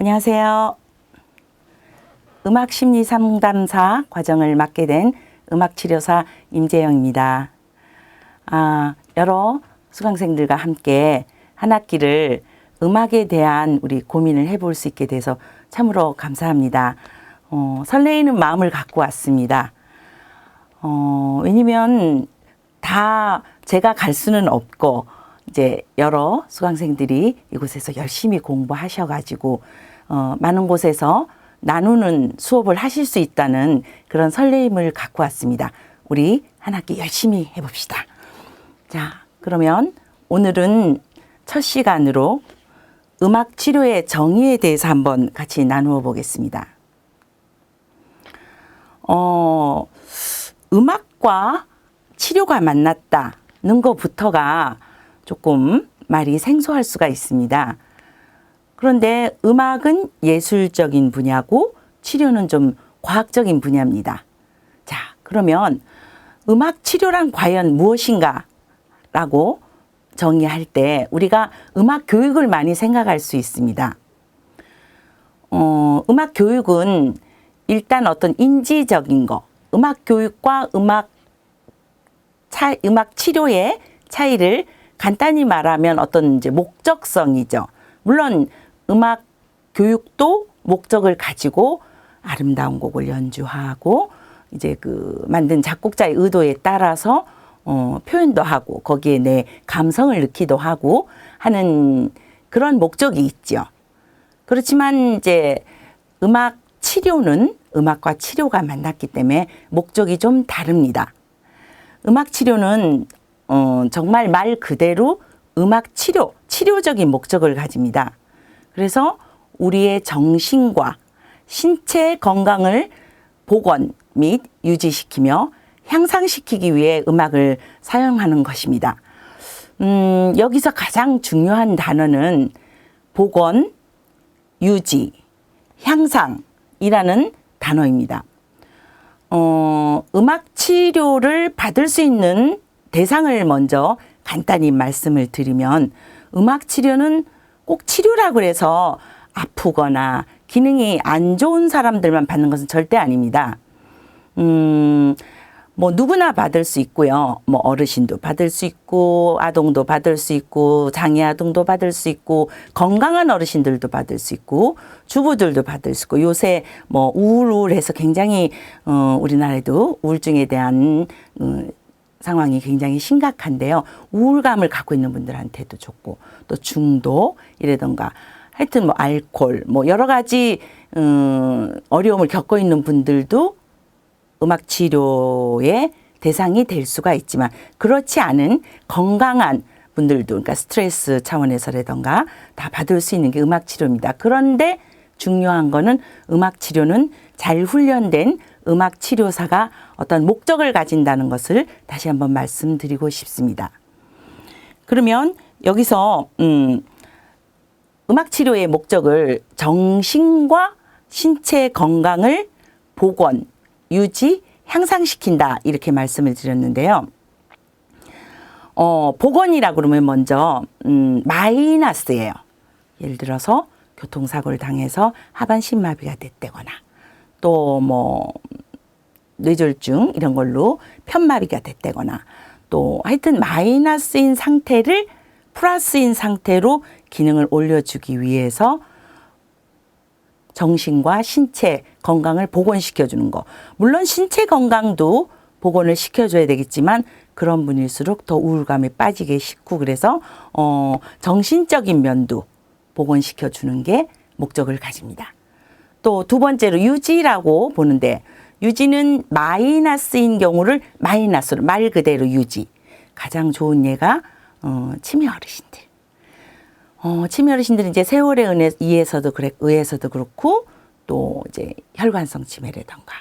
안녕하세요. 음악심리상담사 과정을 맡게 된 음악치료사 임재영입니다. 여러 수강생들과 함께 한 학기를 음악에 대한 우리 고민을 해볼 수 있게 돼서 참으로 감사합니다. 설레이는 마음을 갖고 왔습니다. 왜냐면 다 제가 갈 수는 없고 이제 여러 수강생들이 이곳에서 열심히 공부하셔가지고 많은 곳에서 나누는 수업을 하실 수 있다는 그런 설레임을 갖고 왔습니다. 우리 한 학기 열심히 해봅시다. 자, 그러면 오늘은 첫 시간으로 음악 치료의 정의에 대해서 한번 같이 나누어 보겠습니다. 음악과 치료가 만났다는 것부터가 조금 말이 생소할 수가 있습니다. 그런데 음악은 예술적인 분야고 치료는 좀 과학적인 분야입니다. 자, 그러면 음악 치료란 과연 무엇인가 라고 정의할 때 우리가 음악 교육을 많이 생각할 수 있습니다. 음악 교육은 일단 어떤 인지적인 거, 음악 교육과 음악 치료의 차이를 간단히 말하면 어떤 이제 목적성이죠. 물론 음악 교육도 목적을 가지고 아름다운 곡을 연주하고 이제 그 만든 작곡자의 의도에 따라서 표현도 하고 거기에 내 감성을 넣기도 하고 하는 그런 목적이 있죠. 그렇지만 이제 음악 치료는 음악과 치료가 만났기 때문에 목적이 좀 다릅니다. 음악 치료는 정말 말 그대로 음악 치료적인 목적을 가집니다. 그래서 우리의 정신과 신체 건강을 복원 및 유지시키며 향상시키기 위해 음악을 사용하는 것입니다. 여기서 가장 중요한 단어는 복원, 유지, 향상이라는 단어입니다. 음악 치료를 받을 수 있는 대상을 먼저 간단히 말씀을 드리면 음악 치료는 꼭 치료라고 해서 아프거나 기능이 안 좋은 사람들만 받는 것은 절대 아닙니다. 뭐 누구나 받을 수 있고요. 뭐 어르신도 받을 수 있고 아동도 받을 수 있고 장애 아동도 받을 수 있고 건강한 어르신들도 받을 수 있고 주부들도 받을 수 있고 요새 뭐 우울해서 굉장히 우리나라에도 우울증에 대한 상황이 굉장히 심각한데요. 우울감을 갖고 있는 분들한테도 좋고 또 중독이라던가 하여튼 뭐 알코올 뭐 여러 가지 어려움을 겪고 있는 분들도 음악 치료의 대상이 될 수가 있지만 그렇지 않은 건강한 분들도 그러니까 스트레스 차원에서라던가 다 받을 수 있는 게 음악 치료입니다. 그런데 중요한 거는 음악 치료는 잘 훈련된 음악 치료사가 어떤 목적을 가진다는 것을 다시 한번 말씀드리고 싶습니다. 그러면 여기서 음악 치료의 목적을 정신과 신체 건강을 복원, 유지, 향상시킨다 이렇게 말씀을 드렸는데요. 복원이라고 그러면 먼저 마이너스예요. 예를 들어서 교통사고를 당해서 하반신마비가 됐다거나 또 뭐 뇌졸중 이런 걸로 편마비가 됐다거나 또 하여튼 마이너스인 상태를 플러스인 상태로 기능을 올려주기 위해서 정신과 신체 건강을 복원시켜주는 거. 물론 신체 건강도 복원을 시켜줘야 되겠지만 그런 분일수록 더 우울감에 빠지게 쉽고 그래서 정신적인 면도 복원시켜주는 게 목적을 가집니다. 또 두 번째로 유지라고 보는데 유지는 마이너스인 경우를 마이너스로 말 그대로 유지. 가장 좋은 예가 치매 어르신들. 치매 어르신들은 이제 세월에 의해서도 그렇고 또 이제 혈관성 치매라던가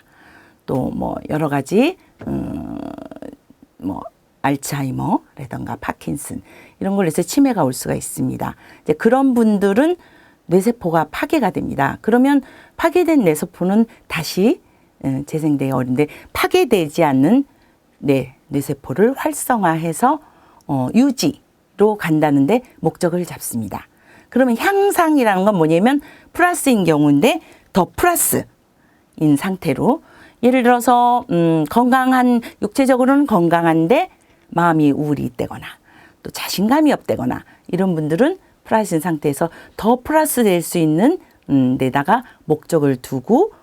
또 뭐 여러 가지 뭐 알츠하이머라던가 파킨슨 이런 걸로 해서 치매가 올 수가 있습니다. 이제 그런 분들은 뇌세포가 파괴가 됩니다. 그러면 파괴된 뇌세포는 다시 재생되기 어려운데 파괴되지 않는 뇌세포를 활성화해서 유지로 간다는데 목적을 잡습니다. 그러면 향상이라는 건 뭐냐면 플러스인 경우인데 더 플러스인 상태로 예를 들어서 건강한 육체적으로는 건강한데 마음이 우울이 있다거나 또 자신감이 없다거나 이런 분들은 플러스인 상태에서 더 플러스 될 수 있는 데다가 목적을 두고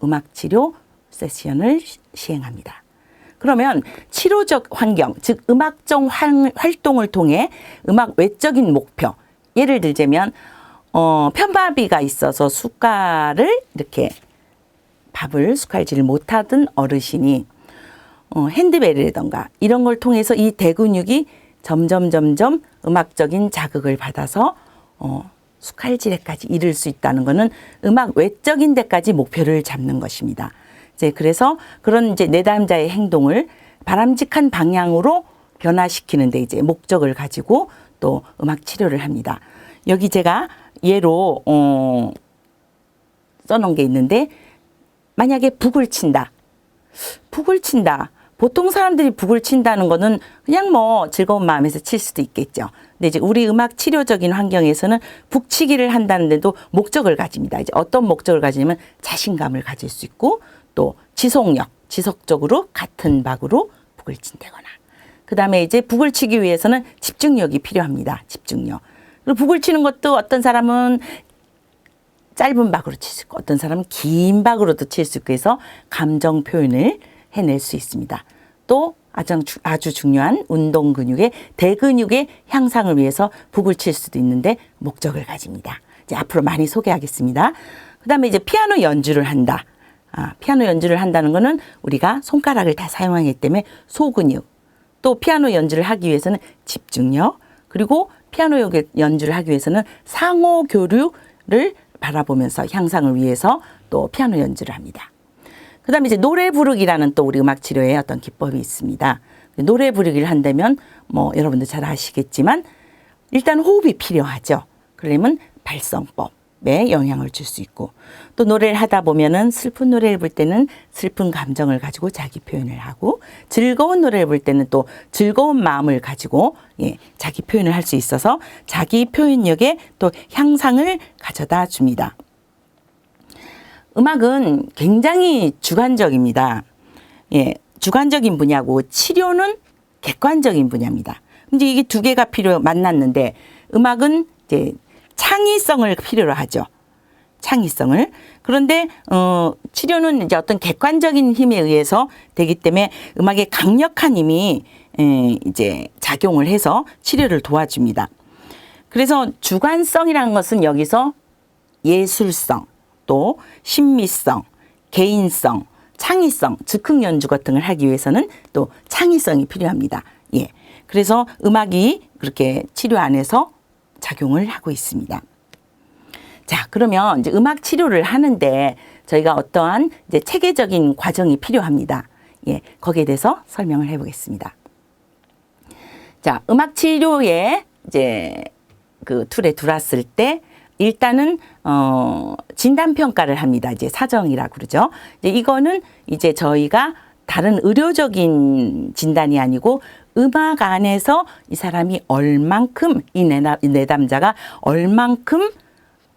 음악 치료 세션을 시행합니다. 그러면 치료적 환경, 즉 음악적 활동을 통해 음악 외적인 목표, 예를 들자면 편바비가 있어서 숟갈을 이렇게 밥을 숟갈질을 못하던 어르신이 핸드벨이라던가 이런 걸 통해서 이 대근육이 점점 음악적인 자극을 받아서 숟갈질에까지 이를 수 있다는 것은 음악 외적인 데까지 목표를 잡는 것입니다. 이제 그래서 그런 이제 내담자의 행동을 바람직한 방향으로 변화시키는데 이제 목적을 가지고 또 음악 치료를 합니다. 여기 제가 예로 써놓은 게 있는데 만약에 북을 친다. 보통 사람들이 북을 친다는 거는 그냥 뭐 즐거운 마음에서 칠 수도 있겠죠. 근데 이제 우리 음악 치료적인 환경에서는 북치기를 한다는데도 목적을 가집니다. 이제 어떤 목적을 가지냐면 자신감을 가질 수 있고 또 지속적으로 같은 박으로 북을 친다거나. 그 다음에 이제 북을 치기 위해서는 집중력이 필요합니다. 집중력. 그리고 북을 치는 것도 어떤 사람은 짧은 박으로 칠 수 있고 어떤 사람은 긴 박으로도 칠 수 있고 해서 감정 표현을 해낼 수 있습니다. 또 아주 중요한 운동 근육의 대근육의 향상을 위해서 북을 칠 수도 있는데 목적을 가집니다. 이제 앞으로 많이 소개하겠습니다. 그 다음에 이제 피아노 연주를 한다. 피아노 연주를 한다는 거는 우리가 손가락을 다 사용하기 때문에 소근육, 또 피아노 연주를 하기 위해서는 집중력, 그리고 피아노 연주를 하기 위해서는 상호 교류를 바라보면서 향상을 위해서 또 피아노 연주를 합니다. 그 다음에 이제 노래 부르기라는 또 우리 음악 치료에 어떤 기법이 있습니다. 노래 부르기를 한다면 뭐 여러분들 잘 아시겠지만 일단 호흡이 필요하죠. 그러려면 발성법에 영향을 줄 수 있고 또 노래를 하다 보면은 슬픈 노래를 부를 때는 슬픈 감정을 가지고 자기 표현을 하고 즐거운 노래를 부를 때는 또 즐거운 마음을 가지고 자기 표현을 할 수 있어서 자기 표현력에 또 향상을 가져다 줍니다. 음악은 굉장히 주관적입니다. 주관적인 분야고 치료는 객관적인 분야입니다. 이제 이게 두 개가 만났는데 음악은 이제 창의성을 필요로 하죠. 창의성을. 그런데 치료는 이제 어떤 객관적인 힘에 의해서 되기 때문에 음악의 강력한 힘이 이제 작용을 해서 치료를 도와줍니다. 그래서 주관성이라는 것은 여기서 예술성, 또 신미성, 개인성, 창의성, 즉흥 연주 같은 걸 하기 위해서는 또 창의성이 필요합니다. 그래서 음악이 그렇게 치료 안에서 작용을 하고 있습니다. 자, 그러면 이제 음악 치료를 하는데 저희가 어떠한 이제 체계적인 과정이 필요합니다. 거기에 대해서 설명을 해보겠습니다. 자, 음악 치료에 이제 그 툴에 들어왔을 때 일단은 진단 평가를 합니다. 이제 사정이라고 그러죠. 이제 이거는 이제 저희가 다른 의료적인 진단이 아니고 음악 안에서 이 사람이 얼만큼 이 내담자가 얼만큼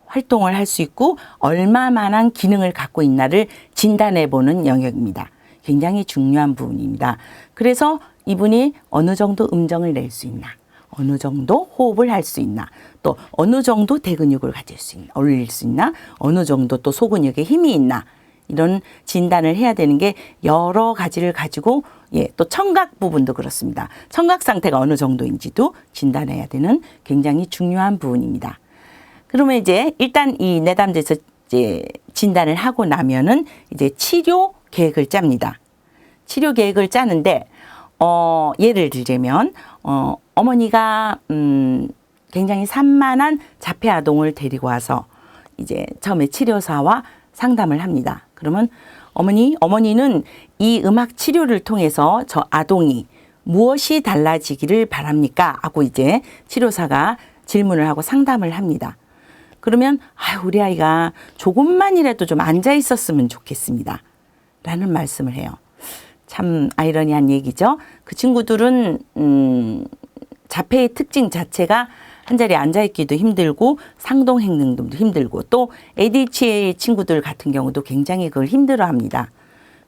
활동을 할 수 있고 얼마만한 기능을 갖고 있나를 진단해 보는 영역입니다. 굉장히 중요한 부분입니다. 그래서 이분이 어느 정도 음정을 낼 수 있나, 어느 정도 호흡을 할 수 있나, 또 어느 정도 대근육을 가질 수 있나, 올릴 수 있나, 어느 정도 또 소근육에 힘이 있나, 이런 진단을 해야 되는 게 여러 가지를 가지고 또 청각 부분도 그렇습니다. 청각 상태가 어느 정도인지도 진단해야 되는 굉장히 중요한 부분입니다. 그러면 이제 일단 이 내담자에서 이제 진단을 하고 나면은 이제 치료 계획을 짭니다. 치료 계획을 짜는데 예를 들자면 어머니가 굉장히 산만한 자폐 아동을 데리고 와서 이제 처음에 치료사와 상담을 합니다. 그러면 어머니는 이 음악 치료를 통해서 저 아동이 무엇이 달라지기를 바랍니까? 하고 이제 치료사가 질문을 하고 상담을 합니다. 그러면 우리 아이가 조금만이라도 좀 앉아 있었으면 좋겠습니다. 라는 말씀을 해요. 참 아이러니한 얘기죠. 그 친구들은 자폐의 특징 자체가 한 자리에 앉아있기도 힘들고 상동 행동도 힘들고 또 ADHD 친구들 같은 경우도 굉장히 그걸 힘들어합니다.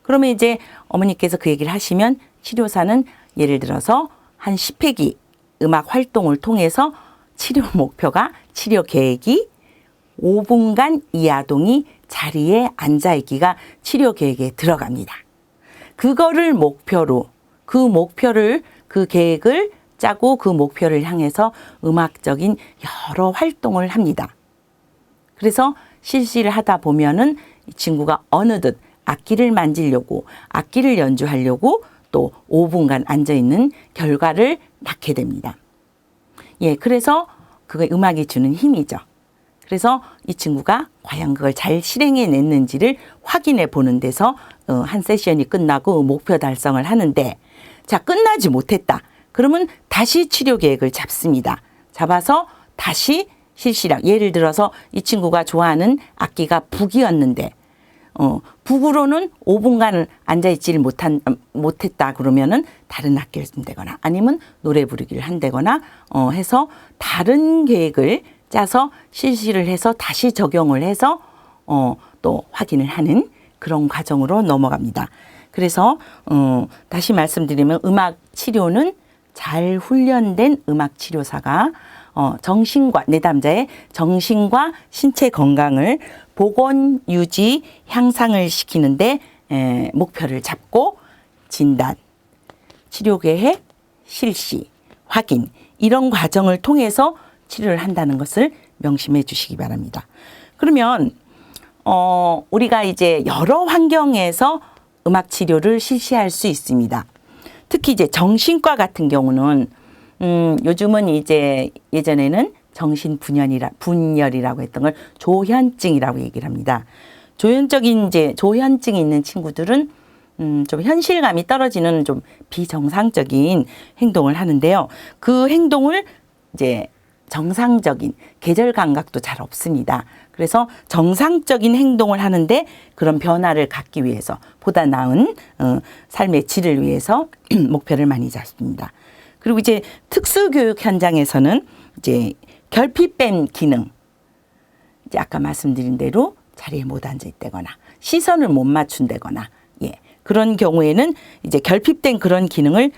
그러면 이제 어머니께서 그 얘기를 하시면 치료사는 예를 들어서 한 10회기 음악 활동을 통해서 치료 목표가 치료 계획이 5분간 이 아동이 자리에 앉아있기가 치료 계획에 들어갑니다. 그거를 목표로 그 계획을 짜고 그 목표를 향해서 음악적인 여러 활동을 합니다. 그래서 실시를 하다 보면은 이 친구가 어느덧 악기를 만지려고 악기를 연주하려고 또 5분간 앉아있는 결과를 낳게 됩니다. 예, 그래서 그게 음악이 주는 힘이죠. 그래서 이 친구가 과연 그걸 잘 실행해냈는지를 확인해 보는 데서 한 세션이 끝나고 목표 달성을 하는데 자, 끝나지 못했다. 그러면 다시 치료 계획을 잡습니다. 잡아서 다시 실시랑 예를 들어서 이 친구가 좋아하는 악기가 북이었는데 북으로는 5분간 앉아있지를 못했다 그러면은 다른 악기를 쓴다거나 아니면 노래 부르기를 한다거나 해서 다른 계획을 짜서 실시를 해서 다시 적용을 해서 또 확인을 하는 그런 과정으로 넘어갑니다. 그래서 다시 말씀드리면 음악 치료는 잘 훈련된 음악 치료사가 정신과 내담자의 정신과 신체 건강을 복원, 유지, 향상을 시키는데 목표를 잡고 진단, 치료 계획, 실시, 확인 이런 과정을 통해서 치료를 한다는 것을 명심해 주시기 바랍니다. 그러면 우리가 이제 여러 환경에서 음악 치료를 실시할 수 있습니다. 특히 이제 정신과 같은 경우는 요즘은 이제 예전에는 분열이라고 했던 걸 조현증이라고 얘기를 합니다. 조현적인 이제 조현증이 있는 친구들은 좀 현실감이 떨어지는 좀 비정상적인 행동을 하는데요. 그 행동을 이제 정상적인 계절 감각도 잘 없습니다. 그래서 정상적인 행동을 하는데 그런 변화를 갖기 위해서 보다 나은 삶의 질을 위해서 목표를 많이 잡습니다. 그리고 이제 특수교육 현장에서는 이제 결핍뱀 기능, 이제 아까 말씀드린 대로 자리에 못 앉아 있다거나 시선을 못 맞춘다거나 그런 경우에는 이제 결핍된 그런 기능을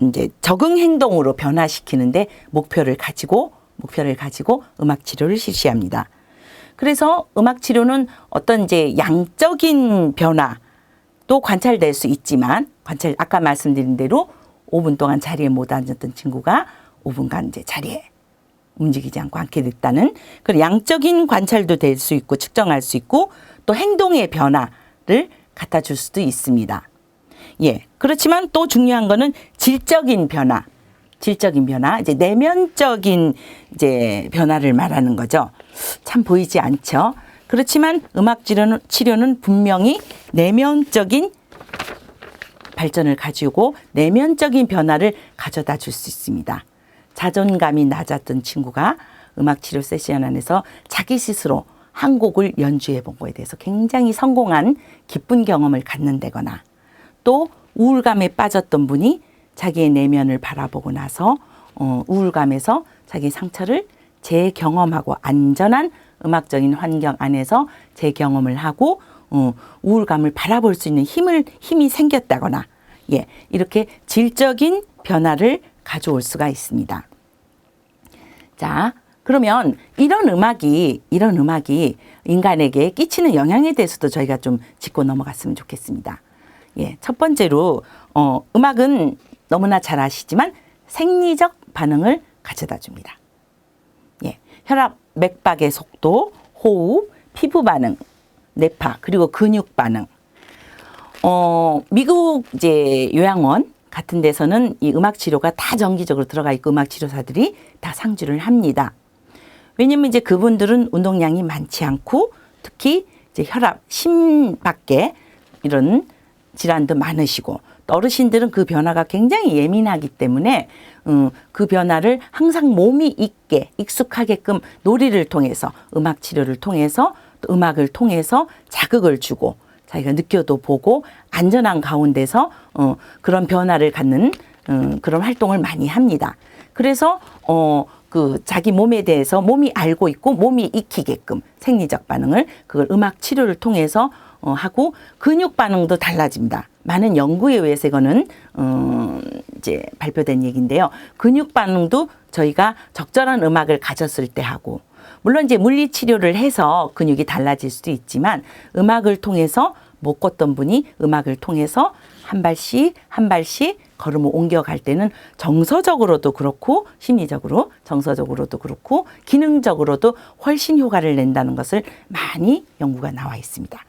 이제 적응 행동으로 변화시키는데 목표를 가지고 음악 치료를 실시합니다. 그래서 음악 치료는 어떤 이제 양적인 변화도 관찰될 수 있지만 아까 말씀드린 대로 5분 동안 자리에 못 앉았던 친구가 5분간 이제 자리에 움직이지 않고 앉게 됐다는 그런 양적인 관찰도 될 수 있고 측정할 수 있고 또 행동의 변화를 갖다 줄 수도 있습니다. 그렇지만 또 중요한 거는 질적인 변화, 이제 내면적인 이제 변화를 말하는 거죠. 참 보이지 않죠. 그렇지만 음악 치료는 분명히 내면적인 발전을 가지고 내면적인 변화를 가져다 줄 수 있습니다. 자존감이 낮았던 친구가 음악 치료 세션 안에서 자기 스스로 한 곡을 연주해 본 거에 대해서 굉장히 성공한 기쁜 경험을 갖는다거나 또 우울감에 빠졌던 분이 자기의 내면을 바라보고 나서 우울감에서 자기 상처를 재경험하고 안전한 음악적인 환경 안에서 재경험을 하고 우울감을 바라볼 수 있는 힘이 생겼다거나 이렇게 질적인 변화를 가져올 수가 있습니다. 자, 그러면 이런 음악이 인간에게 끼치는 영향에 대해서도 저희가 좀 짚고 넘어갔으면 좋겠습니다. 첫 번째로 음악은 너무나 잘 아시지만 생리적 반응을 가져다 줍니다. 혈압, 맥박의 속도, 호흡, 피부 반응, 뇌파, 그리고 근육 반응. 미국 이제 요양원 같은 데서는 이 음악 치료가 다 정기적으로 들어가 있고 음악 치료사들이 다 상주를 합니다. 왜냐면 이제 그분들은 운동량이 많지 않고 특히 이제 혈압, 심박계 이런 질환도 많으시고 또 어르신들은 그 변화가 굉장히 예민하기 때문에 그 변화를 항상 몸이 있게 익숙하게끔 놀이를 통해서 음악 치료를 통해서 또 음악을 통해서 자극을 주고 자기가 느껴도 보고 안전한 가운데서 그런 변화를 갖는 그런 활동을 많이 합니다. 그래서 그 자기 몸에 대해서 몸이 알고 있고 몸이 익히게끔 생리적 반응을 그걸 음악 치료를 통해서 하고 근육 반응도 달라집니다. 많은 연구에 의해서 이거는 이제 발표된 얘기인데요. 근육 반응도 저희가 적절한 음악을 가졌을 때 하고 물론 이제 물리 치료를 해서 근육이 달라질 수도 있지만 음악을 통해서 못 걷던 분이 음악을 통해서 한 발씩 한 발씩 걸음을 옮겨갈 때는 정서적으로도 그렇고 심리적으로 정서적으로도 그렇고 기능적으로도 훨씬 효과를 낸다는 것을 많이 연구가 나와 있습니다.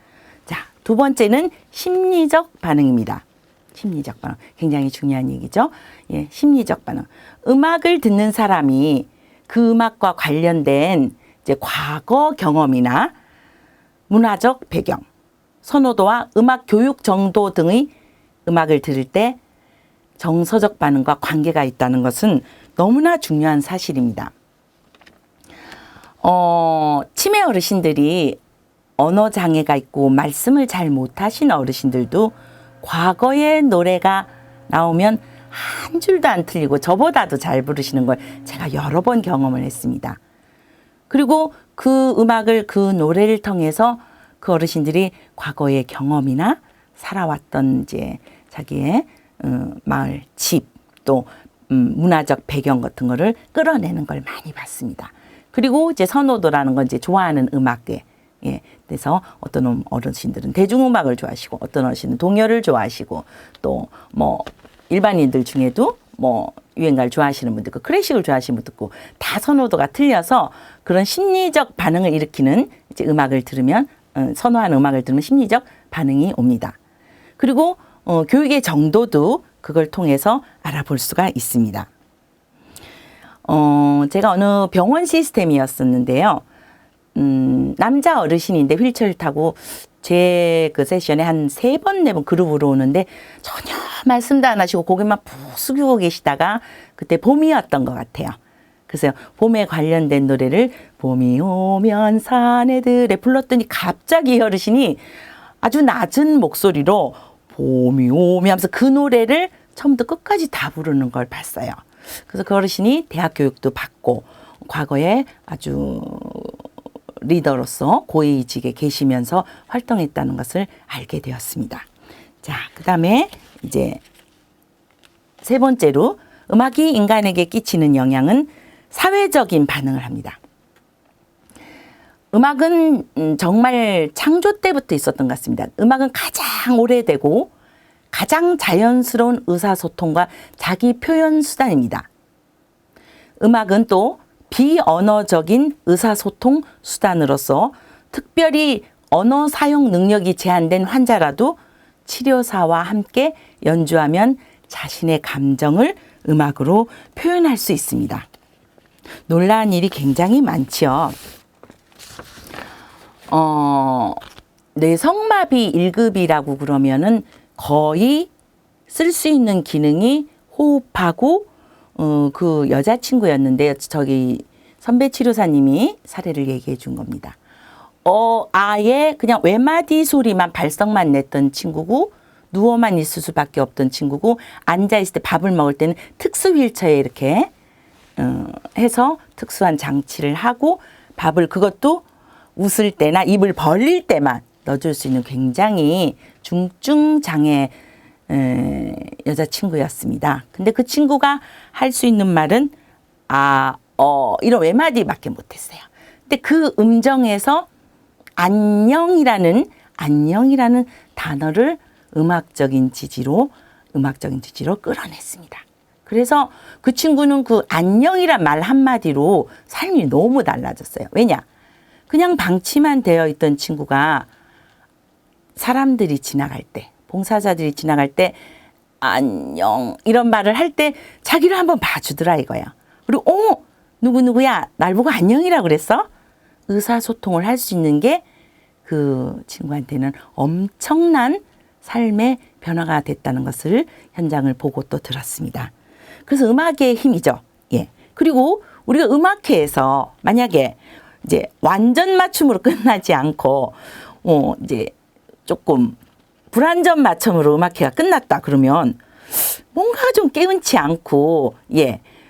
자, 두 번째는 심리적 반응입니다. 심리적 반응. 굉장히 중요한 얘기죠. 예, 심리적 반응. 음악을 듣는 사람이 그 음악과 관련된 이제 과거 경험이나 문화적 배경, 선호도와 음악 교육 정도 등의 음악을 들을 때 정서적 반응과 관계가 있다는 것은 너무나 중요한 사실입니다. 치매 어르신들이 언어 장애가 있고 말씀을 잘 못하신 어르신들도 과거의 노래가 나오면 한 줄도 안 틀리고 저보다도 잘 부르시는 걸 제가 여러 번 경험을 했습니다. 그리고 그 음악을 그 노래를 통해서 그 어르신들이 과거의 경험이나 살아왔던 이제 자기의 마을, 집, 또 문화적 배경 같은 거를 끌어내는 걸 많이 봤습니다. 그리고 이제 선호도라는 건 이제 좋아하는 음악에 예, 그래서 어떤 어르신들은 대중음악을 좋아하시고 어떤 어르신은 동요를 좋아하시고 또 뭐 일반인들 중에도 뭐 유행가를 좋아하시는 분도 있고 클래식을 좋아하시는 분도 있고 다 선호도가 틀려서 그런 심리적 반응을 일으키는 이제 음악을 들으면 선호하는 음악을 들으면 심리적 반응이 옵니다. 그리고 교육의 정도도 그걸 통해서 알아볼 수가 있습니다. 제가 어느 병원 시스템이었었는데요. 남자 어르신인데 휠체어를 타고 제 그 세션에 한 3번, 4번 그룹으로 오는데 전혀 말씀도 안 하시고 고개만 푹 숙이고 계시다가 그때 봄이었던 것 같아요. 그래서 봄에 관련된 노래를 봄이 오면 사내들에 불렀더니 갑자기 이 어르신이 아주 낮은 목소리로 봄이 오면 하면서 그 노래를 처음부터 끝까지 다 부르는 걸 봤어요. 그래서 그 어르신이 대학 교육도 받고 과거에 아주 리더로서 고위직에 계시면서 활동했다는 것을 알게 되었습니다. 자, 그 다음에 이제 세 번째로 음악이 인간에게 끼치는 영향은 사회적인 반응을 합니다. 음악은 정말 창조 때부터 있었던 것 같습니다. 음악은 가장 오래되고 가장 자연스러운 의사소통과 자기 표현 수단입니다. 음악은 또 비언어적인 의사소통 수단으로서 특별히 언어 사용 능력이 제한된 환자라도 치료사와 함께 연주하면 자신의 감정을 음악으로 표현할 수 있습니다. 놀라운 일이 굉장히 많죠. 뇌성마비 1급이라고 그러면은 거의 쓸 수 있는 기능이 호흡하고 그 여자친구였는데 저기 선배 치료사님이 사례를 얘기해 준 겁니다. 아예 그냥 외마디 소리만 발성만 냈던 친구고 누워만 있을 수밖에 없던 친구고 앉아 있을 때 밥을 먹을 때는 특수 휠체어에 이렇게 해서 특수한 장치를 하고 밥을 그것도 웃을 때나 입을 벌릴 때만 넣어줄 수 있는 굉장히 중증 장애 여자친구였습니다. 근데 그 친구가 할 수 있는 말은 이런 외마디밖에 못했어요. 근데 그 음정에서 안녕이라는 단어를 음악적인 지지로 끌어냈습니다. 그래서 그 친구는 그 안녕이란 말 한마디로 삶이 너무 달라졌어요. 왜냐? 그냥 방치만 되어 있던 친구가 사람들이 지나갈 때, 봉사자들이 지나갈 때 안녕 이런 말을 할 때 자기를 한번 봐주더라 이거야. 그리고 누구누구야 날 보고 안녕이라고 그랬어? 의사소통을 할 수 있는 게 그 친구한테는 엄청난 삶의 변화가 됐다는 것을 현장을 보고 또 들었습니다. 그래서 음악의 힘이죠. 예. 그리고 우리가 음악회에서 만약에 이제 완전 맞춤으로 끝나지 않고 이제 조금 불완전 맞춤으로 음악회가 끝났다 그러면 뭔가 좀 깨운치 않고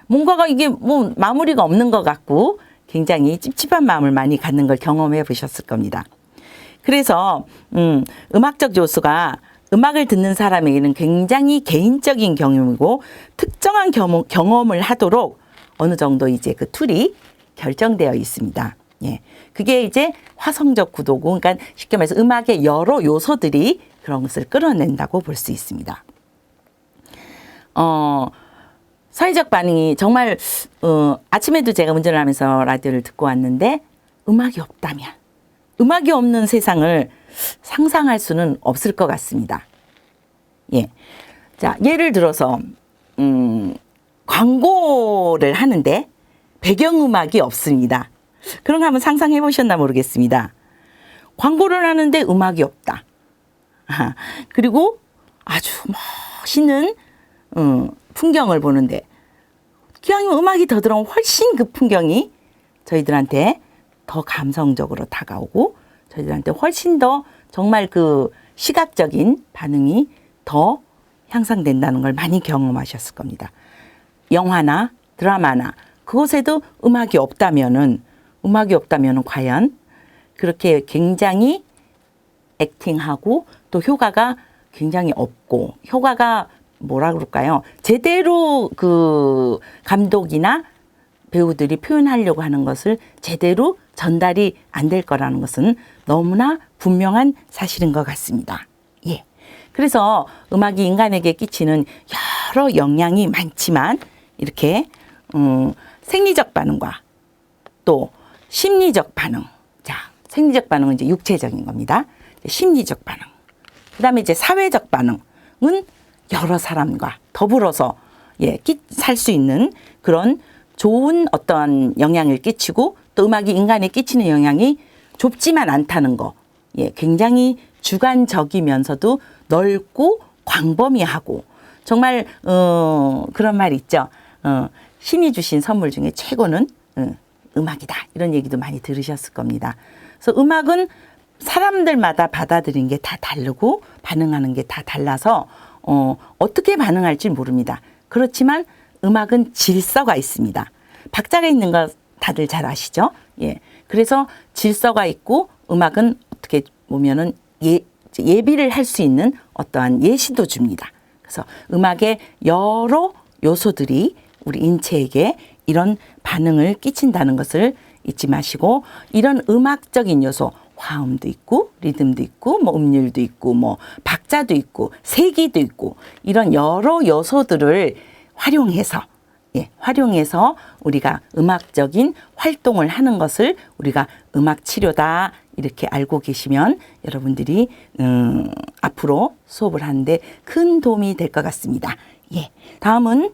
뭔가가 이게 뭐 마무리가 없는 것 같고 굉장히 찝찝한 마음을 많이 갖는 걸 경험해 보셨을 겁니다. 그래서 음악적 요소가 음악을 듣는 사람에게는 굉장히 개인적인 경험이고 특정한 경험을 하도록 어느 정도 이제 그 툴이 결정되어 있습니다. 예. 그게 이제 화성적 구도고, 그러니까 쉽게 말해서 음악의 여러 요소들이 그런 것을 끌어낸다고 볼 수 있습니다. 사회적 반응이 정말, 아침에도 제가 운전을 하면서 라디오를 듣고 왔는데, 음악이 없다면, 음악이 없는 세상을 상상할 수는 없을 것 같습니다. 예. 자, 예를 들어서, 광고를 하는데 배경음악이 없습니다. 그런 거 한번 상상해 보셨나 모르겠습니다. 광고를 하는데 음악이 없다. 그리고 아주 멋있는 풍경을 보는데 기왕이면 음악이 더 들어오면 훨씬 그 풍경이 저희들한테 더 감성적으로 다가오고 저희들한테 훨씬 더 정말 그 시각적인 반응이 더 향상된다는 걸 많이 경험하셨을 겁니다. 영화나 드라마나 그곳에도 음악이 없다면은 과연 그렇게 굉장히 액팅하고 또 효과가 굉장히 없고 효과가 뭐라 그럴까요? 제대로 그 감독이나 배우들이 표현하려고 하는 것을 제대로 전달이 안 될 거라는 것은 너무나 분명한 사실인 것 같습니다. 예. 그래서 음악이 인간에게 끼치는 여러 영향이 많지만 이렇게 생리적 반응과 또 심리적 반응. 자, 생리적 반응은 이제 육체적인 겁니다. 심리적 반응. 그다음에 이제 사회적 반응은 여러 사람과 더불어서 살 수 있는 그런 좋은 어떤 영향을 끼치고 또 음악이 인간에 끼치는 영향이 좁지만 않다는 거. 예, 굉장히 주관적이면서도 넓고 광범위하고 정말 그런 말 있죠. 신이 주신 선물 중에 최고는 음악이다. 이런 얘기도 많이 들으셨을 겁니다. 그래서 음악은 사람들마다 받아들이는 게 다 다르고 반응하는 게 다 달라서 어떻게 반응할지 모릅니다. 그렇지만 음악은 질서가 있습니다. 박자가 있는 거 다들 잘 아시죠? 예. 그래서 질서가 있고 음악은 어떻게 보면은 예비를 할 수 있는 어떠한 예시도 줍니다. 그래서 음악의 여러 요소들이 우리 인체에게 이런 반응을 끼친다는 것을 잊지 마시고 이런 음악적인 요소 화음도 있고 리듬도 있고 뭐 음률도 있고 뭐 박자도 있고 세기도 있고 이런 여러 요소들을 활용해서 우리가 음악적인 활동을 하는 것을 우리가 음악 치료다 이렇게 알고 계시면 여러분들이 앞으로 수업을 하는데 큰 도움이 될 것 같습니다. 예. 다음은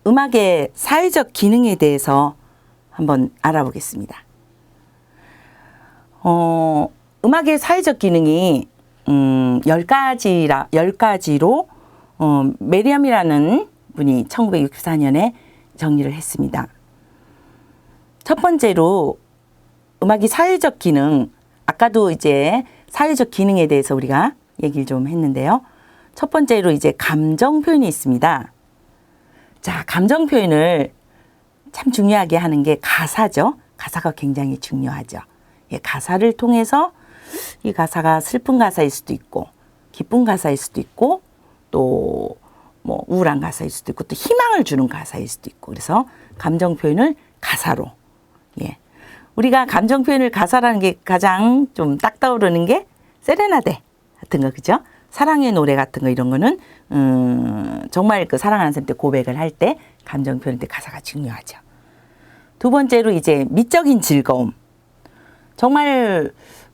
음악의 사회적 기능에 대해서 한번 알아보겠습니다. 음악의 사회적 기능이 10가지로 메리엄이라는 분이 1964년에 정리를 했습니다. 첫 번째로 음악이 사회적 기능, 아까도 이제 사회적 기능에 대해서 우리가 얘기를 좀 했는데요. 첫 번째로 이제 감정 표현이 있습니다. 자, 감정 표현을 참 중요하게 하는 게 가사죠. 가사가 굉장히 중요하죠. 예, 가사를 통해서 이 가사가 슬픈 가사일 수도 있고 기쁜 가사일 수도 있고 또 뭐 우울한 가사일 수도 있고 또 희망을 주는 가사일 수도 있고 그래서 감정 표현을 가사로 우리가 감정 표현을 가사라는 게 가장 좀 딱 떠오르는 게 세레나데 같은 거 그죠? 사랑의 노래 같은 거 이런 거는 정말 그 사랑하는 사람한테 고백을 할 때 감정 표현할 때 가사가 중요하죠. 두 번째로 이제 미적인 즐거움. 정말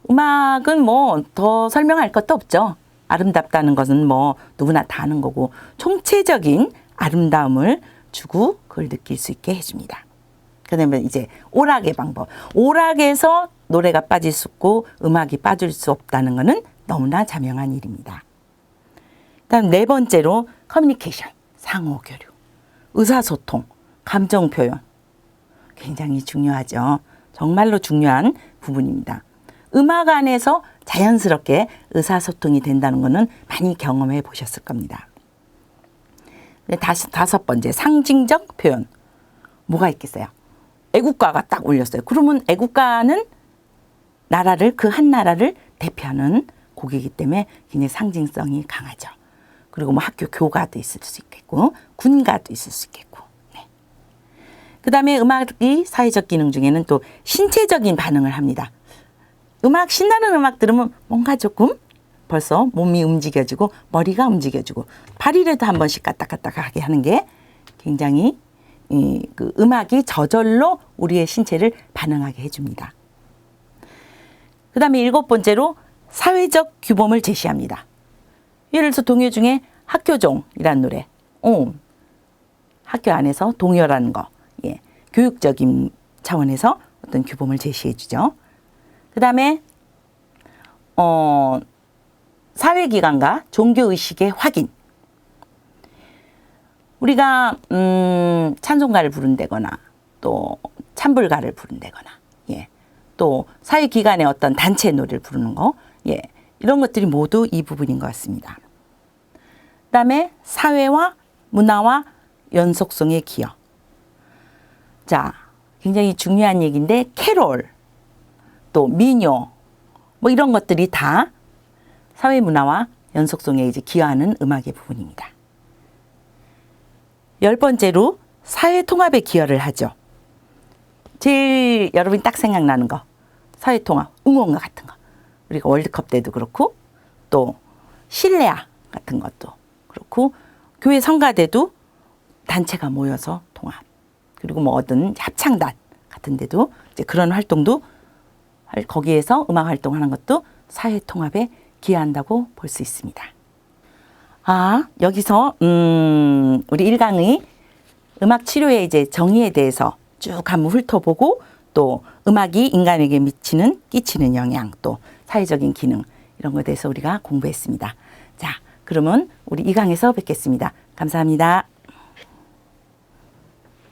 음악은 뭐 더 설명할 것도 없죠. 아름답다는 것은 뭐 누구나 다 아는 거고 총체적인 아름다움을 주고 그걸 느낄 수 있게 해줍니다. 그다음에 이제 오락의 방법. 오락에서 노래가 빠질 수 없고 음악이 빠질 수 없다는 것은 너무나 자명한 일입니다. 그다음 네 번째로 커뮤니케이션, 상호교류, 의사소통, 감정 표현. 굉장히 중요하죠. 정말로 중요한 부분입니다. 음악 안에서 자연스럽게 의사소통이 된다는 것은 많이 경험해 보셨을 겁니다. 다섯 번째, 상징적 표현. 뭐가 있겠어요? 애국가가 딱 올렸어요. 그러면 애국가는 그 한 나라를 대표하는 곡이기 때문에 굉장히 상징성이 강하죠. 그리고 뭐 학교 교가도 있을 수 있겠고, 군가도 있을 수 있겠고. 네. 그 다음에 음악이 사회적 기능 중에는 또 신체적인 반응을 합니다. 신나는 음악 들으면 뭔가 조금 벌써 몸이 움직여지고 머리가 움직여지고 발이라도 한 번씩 까딱까딱하게 하는 게 굉장히 그 음악이 저절로 우리의 신체를 반응하게 해줍니다. 그 다음에 7번째로 사회적 규범을 제시합니다. 예를 들어서 동요 중에 학교종이라는 노래. 학교 안에서 동요라는 거. 예, 교육적인 차원에서 어떤 규범을 제시해 주죠. 그 다음에 사회기관과 종교의식의 확인. 우리가 찬송가를 부른다거나 또 찬불가를 부른다거나 예, 또 사회기관의 어떤 단체 노래를 부르는 거 예, 이런 것들이 모두 이 부분인 것 같습니다. 그 다음에 사회와 문화와 연속성의 기여. 자, 굉장히 중요한 얘기인데 캐롤, 또 민요 뭐 이런 것들이 다 사회 문화와 연속성에 이제 기여하는 음악의 부분입니다. 10번째로 사회 통합에 기여를 하죠. 제일 여러분이 딱 생각나는 거 사회 통합, 응원가 같은 거. 우리가 월드컵 때도 그렇고 또 실내화 같은 것도 그렇고 교회 성가 때도 단체가 모여서 통합. 그리고 뭐 어떤 합창단 같은 데도 이제 그런 활동도 거기에서 음악 활동하는 것도 사회 통합에 기여한다고 볼 수 있습니다. 여기서 우리 1강의 음악 치료의 이제 정의에 대해서 쭉 한번 훑어보고 또 음악이 인간에게 끼치는 영향 또 사회적인 기능 이런 것에 대해서 우리가 공부했습니다. 자, 그러면 우리 2강에서 뵙겠습니다. 감사합니다.